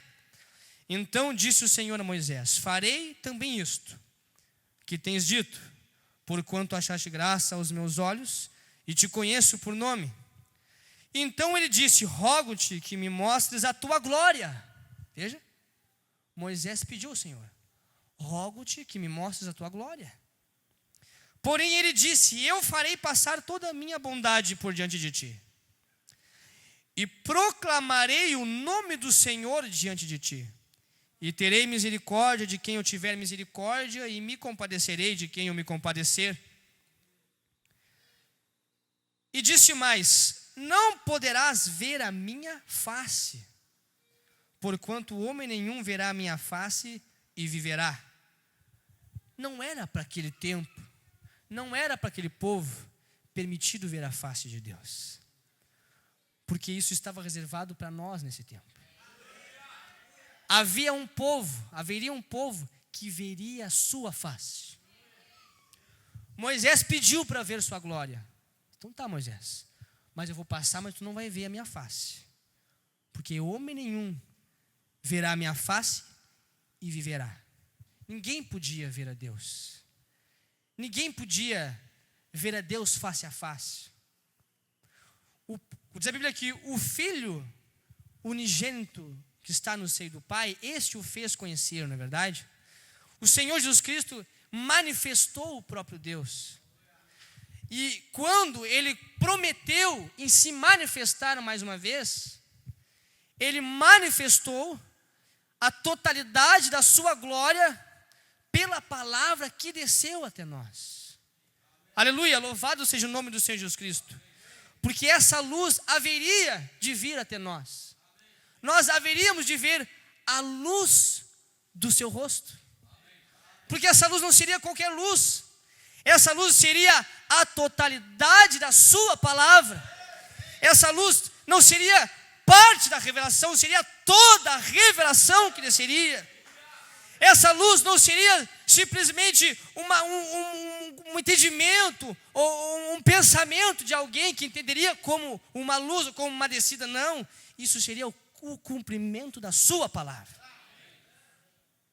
Então disse o Senhor a Moisés: farei também isto que tens dito, porquanto achaste graça aos meus olhos, e te conheço por nome. Então ele disse: rogo-te que me mostres a tua glória. Veja, Moisés pediu ao Senhor: rogo-te que me mostres a tua glória. Porém ele disse: eu farei passar toda a minha bondade por diante de ti, e proclamarei o nome do Senhor diante de ti. E terei misericórdia de quem eu tiver misericórdia, e me compadecerei de quem eu me compadecer. E disse mais: não poderás ver a minha face, porquanto homem nenhum verá a minha face e viverá. Não era para aquele tempo, não era para aquele povo permitido ver a face de Deus, porque isso estava reservado para nós nesse tempo. Haveria um povo que veria a sua face. Moisés pediu para ver sua glória. Então tá, Moisés, mas eu vou passar, mas tu não vai ver a minha face, porque homem nenhum verá a minha face e viverá. Ninguém podia ver a Deus. Ninguém podia ver a Deus face a face. Diz a Bíblia que o Filho unigênito que está no seio do Pai, este o fez conhecer, não é verdade? O Senhor Jesus Cristo manifestou o próprio Deus. E quando ele prometeu em se manifestar mais uma vez, ele manifestou a totalidade da sua glória pela palavra que desceu até nós. Aleluia, louvado seja o nome do Senhor Jesus Cristo. Porque essa luz haveria de vir até nós. Nós haveríamos de ver a luz do seu rosto. Porque essa luz não seria qualquer luz. Essa luz seria a totalidade da sua palavra. Essa luz não seria parte da revelação, seria toda a revelação que desceria. Essa luz não seria simplesmente um entendimento ou um pensamento de alguém que entenderia como uma luz ou como uma descida. Não, isso seria o cumprimento da sua palavra.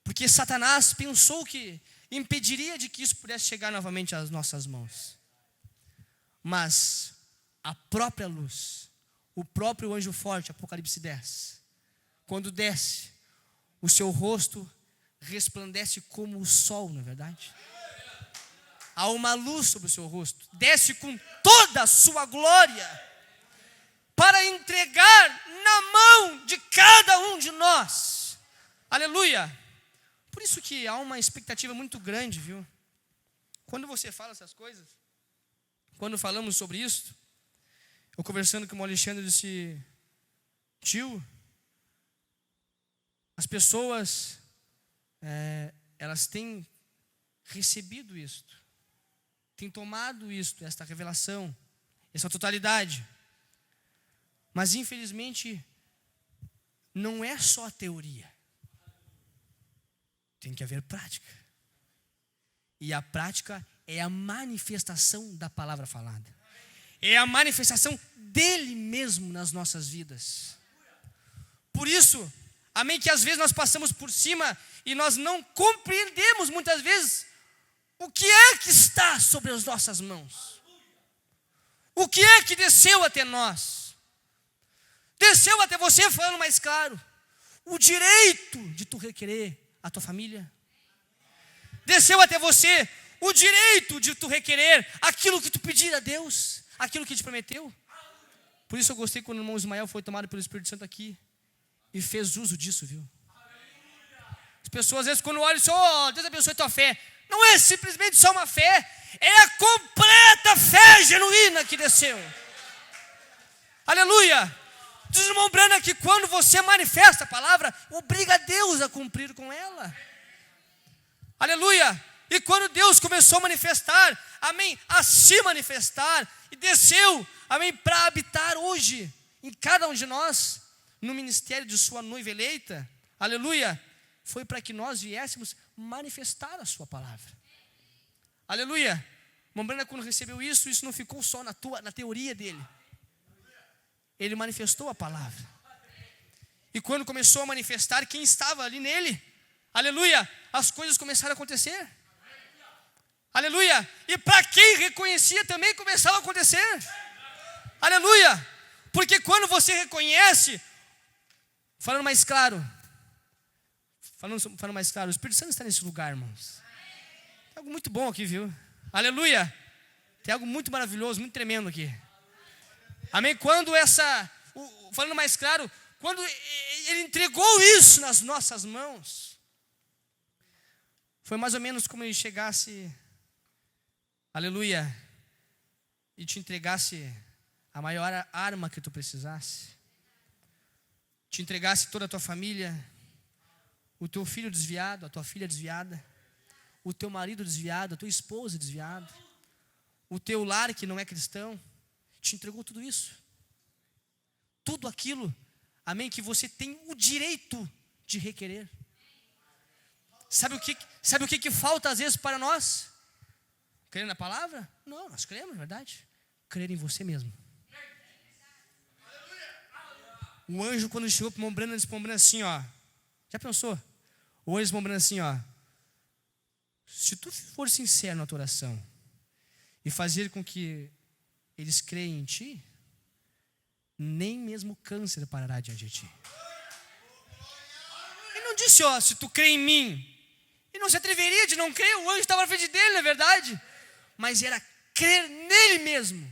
Porque Satanás pensou que impediria de que isso pudesse chegar novamente às nossas mãos. Mas a própria luz, o próprio anjo forte, Apocalipse 10, quando desce, o seu rosto resplandece como o sol, não é verdade? Há uma luz sobre o seu rosto, desce com toda a sua glória, para entregar na mão de cada um de nós. Aleluia! Por isso que há uma expectativa muito grande, viu? Quando você fala essas coisas, quando falamos sobre isso, eu conversando com o Alexandre, disse: tio, as pessoas, elas têm recebido isto, têm tomado isto, esta revelação, essa totalidade, mas infelizmente não é só a teoria. Tem que haver prática. E a prática é a manifestação da palavra falada. É a manifestação dele mesmo nas nossas vidas. Por isso, amém, que às vezes nós passamos por cima e nós não compreendemos muitas vezes o que é que está sobre as nossas mãos. O que é que desceu até nós. Desceu até você, falando mais claro, o direito de tu requerer a tua família. Desceu até você o direito de tu requerer aquilo que tu pedir a Deus, aquilo que te prometeu. Por isso eu gostei quando o irmão Ismael foi tomado pelo Espírito Santo aqui e fez uso disso, viu? As pessoas às vezes quando olham e dizem: oh, Deus abençoe a tua fé. Não é simplesmente só uma fé, é a completa fé genuína que desceu. Aleluia! Diz o irmão Brana que quando você manifesta a palavra, obriga a Deus a cumprir com ela. Aleluia! E quando Deus começou a manifestar, amém, a se manifestar, e desceu, amém, para habitar hoje, em cada um de nós, no ministério de sua noiva eleita, aleluia, foi para que nós viéssemos manifestar a sua palavra. Aleluia! O irmão Brana, quando recebeu isso não ficou só na teoria dele. Ele manifestou a palavra. E quando começou a manifestar, quem estava ali nele, aleluia, as coisas começaram a acontecer. Aleluia. E para quem reconhecia também começava a acontecer. Aleluia. Porque quando você reconhece, falando mais claro, o Espírito Santo está nesse lugar, irmãos. Tem algo muito bom aqui, viu? Aleluia. Tem algo muito maravilhoso, muito tremendo aqui. Amém? Quando falando mais claro, quando ele entregou isso nas nossas mãos, foi mais ou menos como ele chegasse, aleluia, e te entregasse a maior arma que tu precisasse, te entregasse toda a tua família, o teu filho desviado, a tua filha desviada, o teu marido desviado, a tua esposa desviada, o teu lar que não é cristão, te entregou tudo isso. Tudo aquilo, amém, que você tem o direito de requerer. Sabe o que falta às vezes para nós? Crer na palavra? Não, nós cremos, na verdade. Crer em você mesmo. O anjo, quando chegou para o irmão Brana, disse para o irmão Brana assim, ó. Já pensou? O anjo disse para o irmão Brana assim, ó. Se tu for sincero na tua oração e fazer com que eles creem em ti, nem mesmo o câncer parará diante de ti. Ele não disse, ó, se tu crê em mim. Ele não se atreveria de não crer, o anjo estava na frente dele, não é verdade? Mas era crer nele mesmo.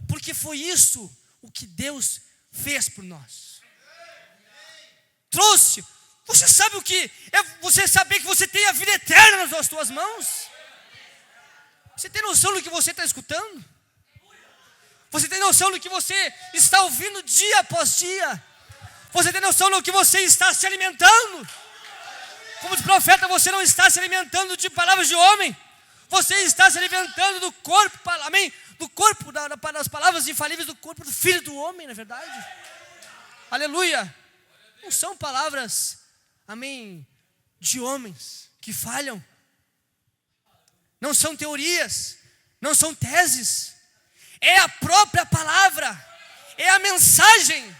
Porque foi isso o que Deus fez por nós. Trouxe. Você sabe o que é você saber que você tem a vida eterna nas suas mãos? Você tem noção do que você está escutando? Você tem noção do que você está ouvindo dia após dia? Você tem noção do que você está se alimentando? Como diz o profeta, você não está se alimentando de palavras de homem. Você está se alimentando do corpo, amém? Do corpo, das palavras infalíveis do corpo do Filho do homem, na verdade. Aleluia. Não são palavras, amém, de homens que falham. Não são teorias, não são teses. É a própria palavra, é a mensagem.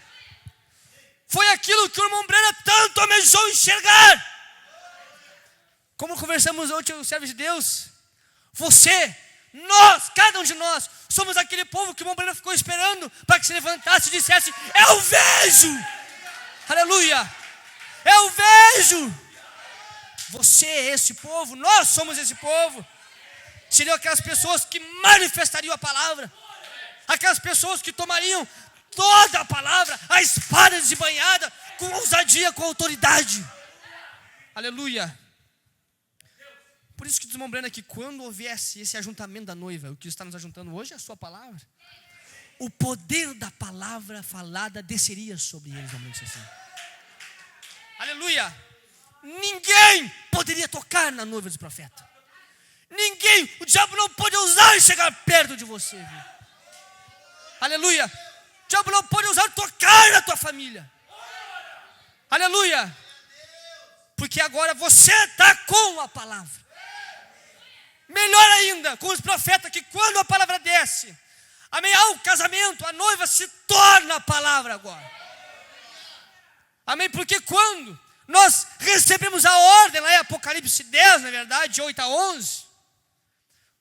Foi aquilo que o irmão Brena tanto almejou enxergar. Como conversamos ontem no serviço de Deus, você, nós, cada um de nós, somos aquele povo que o irmão Brena ficou esperando para que se levantasse e dissesse: eu vejo, aleluia, eu vejo. Você é esse povo, nós somos esse povo. Seriam aquelas pessoas que manifestariam a palavra, aquelas pessoas que tomariam toda a palavra, a espada desembainhada, com ousadia, com autoridade. Aleluia. Por isso que desmembrando aqui, quando houvesse esse ajuntamento da noiva, o que está nos ajuntando hoje é a sua palavra. O poder da palavra falada desceria sobre eles, vamos dizer assim. Aleluia. Ninguém poderia tocar na noiva do profeta. Ninguém, o diabo não pode ousar chegar perto de você, viu? Aleluia. O diabo não pode ousar tocar na tua família. Aleluia. Porque agora você está com a palavra. Melhor ainda, com os profetas, que quando a palavra desce, amém, ao casamento, a noiva se torna a palavra agora. Amém, porque quando nós recebemos a ordem, lá em Apocalipse 10, na verdade, de 8 a 11,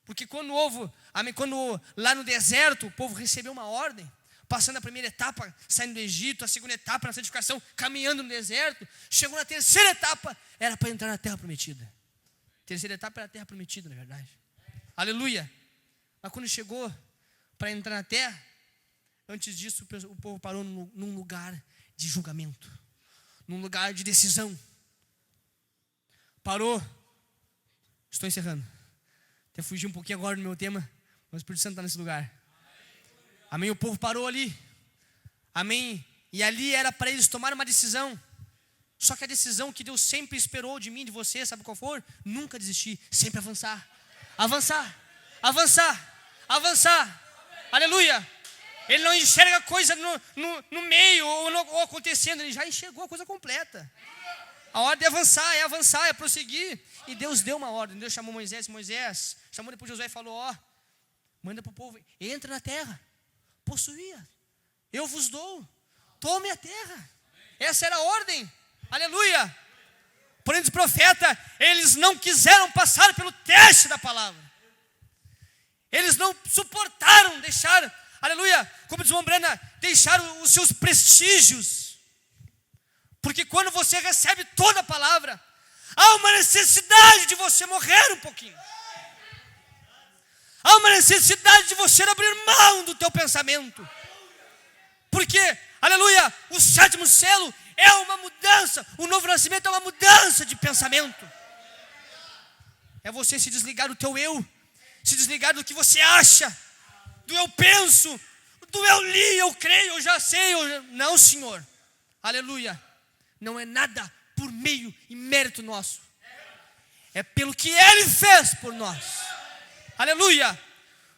porque quando houve, amém, quando lá no deserto o povo recebeu uma ordem, passando a primeira etapa, saindo do Egito, a segunda etapa na santificação, caminhando no deserto, chegou na terceira etapa, era para entrar na terra prometida. A terceira etapa era a terra prometida, na verdade. Aleluia. Mas quando chegou para entrar na terra, antes disso o povo parou num lugar de julgamento, num lugar de decisão. Parou. Estou encerrando. Até fugi um pouquinho agora do meu tema, mas o Espírito Santo está nesse lugar. Amém, o povo parou ali. Amém, e ali era para eles tomarem uma decisão. Só que a decisão que Deus sempre esperou de mim, de você, sabe qual for? Nunca desistir, sempre avançar. Avançar, avançar, avançar. Aleluia. Ele não enxerga coisa no meio ou acontecendo, ele já enxergou a coisa completa. A ordem é avançar, é prosseguir. E Deus deu uma ordem. Deus chamou Moisés, chamou depois Josué e falou: manda para o povo, entra na terra, possuía, eu vos dou, tome a terra. Essa era a ordem. Aleluia. Porém, os profetas, eles não quiseram passar pelo teste da palavra. Eles não suportaram deixar, aleluia, como diz o Brena, deixar os seus prestígios. Porque quando você recebe toda a palavra, há uma necessidade de você morrer um pouquinho. Há uma necessidade de você abrir mão do teu pensamento. Porque, aleluia, o sétimo selo é uma mudança. O novo nascimento é uma mudança de pensamento. É você se desligar do teu eu, se desligar do que você acha, do eu penso, do eu li, eu creio, eu já sei. Não, Senhor. Aleluia. Não é nada por meio e mérito nosso. É pelo que Ele fez por nós. Aleluia.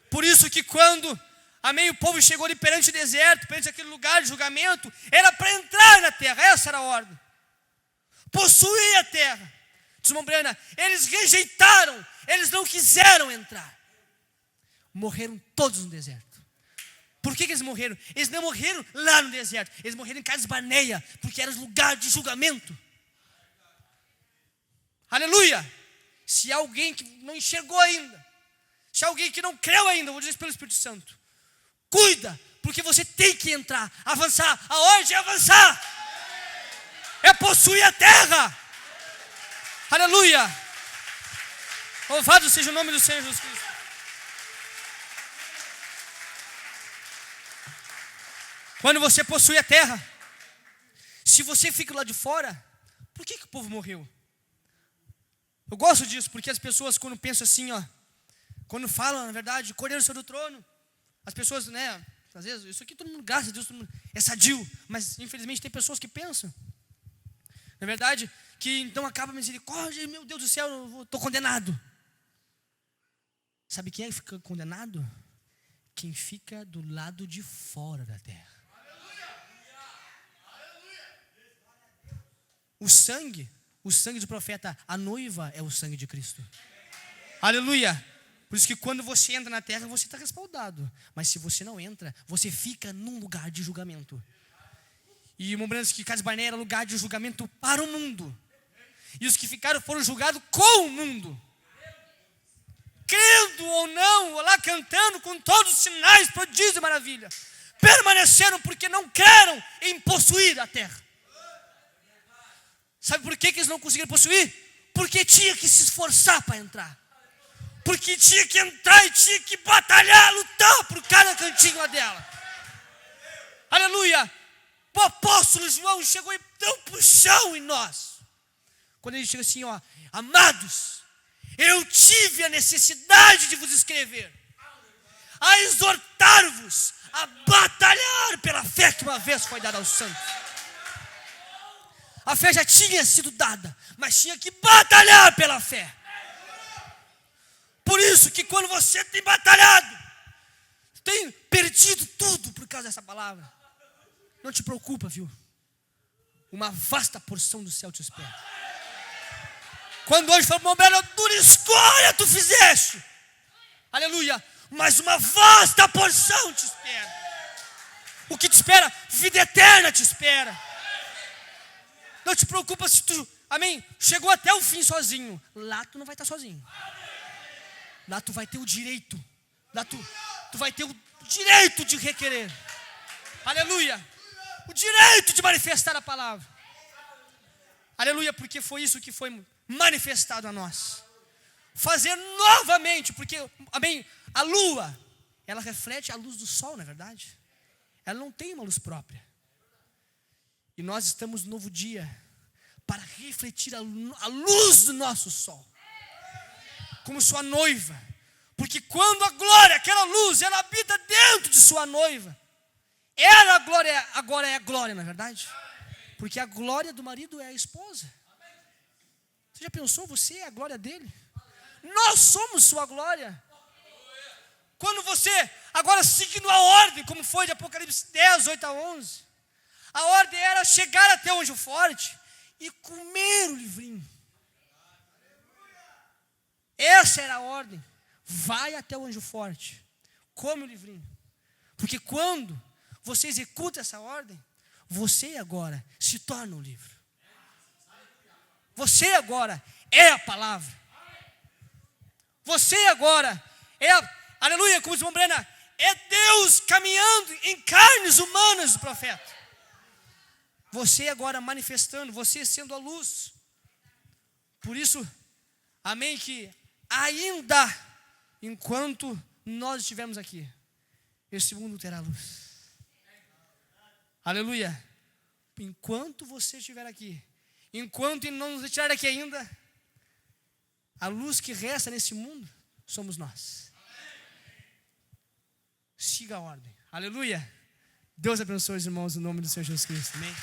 Por isso que quando, amém, o povo chegou ali perante o deserto, perante aquele lugar de julgamento, era para entrar na terra. Essa era a ordem. Possuir a terra. Diz o Brena, eles rejeitaram, eles não quiseram entrar. Morreram todos no deserto. Por que eles morreram? Eles não morreram lá no deserto. Eles morreram em Cades Barneia, porque era lugar de julgamento. Aleluia. Se há alguém que não enxergou ainda, se há alguém que não creu ainda, vou dizer isso pelo Espírito Santo, cuida, porque você tem que entrar, avançar. A ordem é avançar, é possuir a terra. Aleluia. Louvado seja o nome do Senhor Jesus Cristo. Quando você possui a terra, se você fica lá de fora, por que o povo morreu? Eu gosto disso, porque as pessoas quando pensam assim, quando falam, na verdade, Cordeiro sobre o trono, as pessoas, às vezes, isso aqui todo mundo, graças a Deus, todo mundo é sadio, mas infelizmente tem pessoas que pensam, na verdade, que então acaba a misericórdia, meu Deus do céu, eu estou condenado. Sabe quem é que fica condenado? Quem fica do lado de fora da terra. O sangue do profeta, a noiva é o sangue de Cristo. Aleluia. Por isso que quando você entra na terra, você está respaldado. Mas se você não entra, você fica num lugar de julgamento. E lembrando que Cades Barnea era lugar de julgamento para o mundo. E os que ficaram foram julgados com o mundo. Crendo ou não, ou lá cantando com todos os sinais, prodígios e maravilha. Permaneceram porque não creram em possuir a terra. Sabe por que eles não conseguiram possuir? Porque tinha que se esforçar para entrar. Porque tinha que entrar e tinha que batalhar, lutar por cada cantinho dela. Aleluia. O apóstolo João chegou e deu puxão em nós. Quando ele chega assim, amados, eu tive a necessidade de vos escrever, a exortar-vos, a batalhar pela fé que uma vez foi dada aos santos. A fé já tinha sido dada, mas tinha que batalhar pela fé. Por isso que quando você tem batalhado, tem perdido tudo por causa dessa palavra, não te preocupa, viu? Uma vasta porção do céu te espera. Quando hoje falou, meu dura escolha tu fizeste. Aleluia. Mas uma vasta porção te espera. O que te espera? Vida eterna te espera. Não te preocupa se tu, amém, chegou até o fim sozinho. Lá tu não vai estar sozinho. Lá tu vai ter o direito. Lá tu vai ter o direito de requerer. Aleluia. O direito de manifestar a palavra. Aleluia, porque foi isso que foi manifestado a nós. Fazer novamente, porque, amém, a lua, ela reflete a luz do sol, não é verdade? Ela não tem uma luz própria. E nós estamos no novo dia para refletir a luz do nosso sol. Como sua noiva. Porque quando a glória, aquela luz, ela habita dentro de sua noiva. Ela agora é a glória, não é verdade? Porque a glória do marido é a esposa. Você já pensou? Você é a glória dele? Nós somos sua glória. Quando você, agora seguindo a ordem, como foi de Apocalipse 10, 8 a 11. A ordem era chegar até o anjo forte e comer o livrinho. Essa era a ordem. Vai até o anjo forte, come o livrinho. Porque quando você executa essa ordem, você agora se torna o livro. Você agora é a palavra. Você agora é, aleluia, como diz o irmão Brena, é Deus caminhando em carnes humanas do profeta. Você agora manifestando, você sendo a luz. Por isso, amém, que ainda, enquanto nós estivermos aqui, esse mundo terá luz. Aleluia. Enquanto você estiver aqui, enquanto não nos retirar daqui ainda, a luz que resta nesse mundo somos nós. Siga a ordem. Aleluia. Deus abençoe os irmãos no nome do Senhor Jesus Cristo. Amém.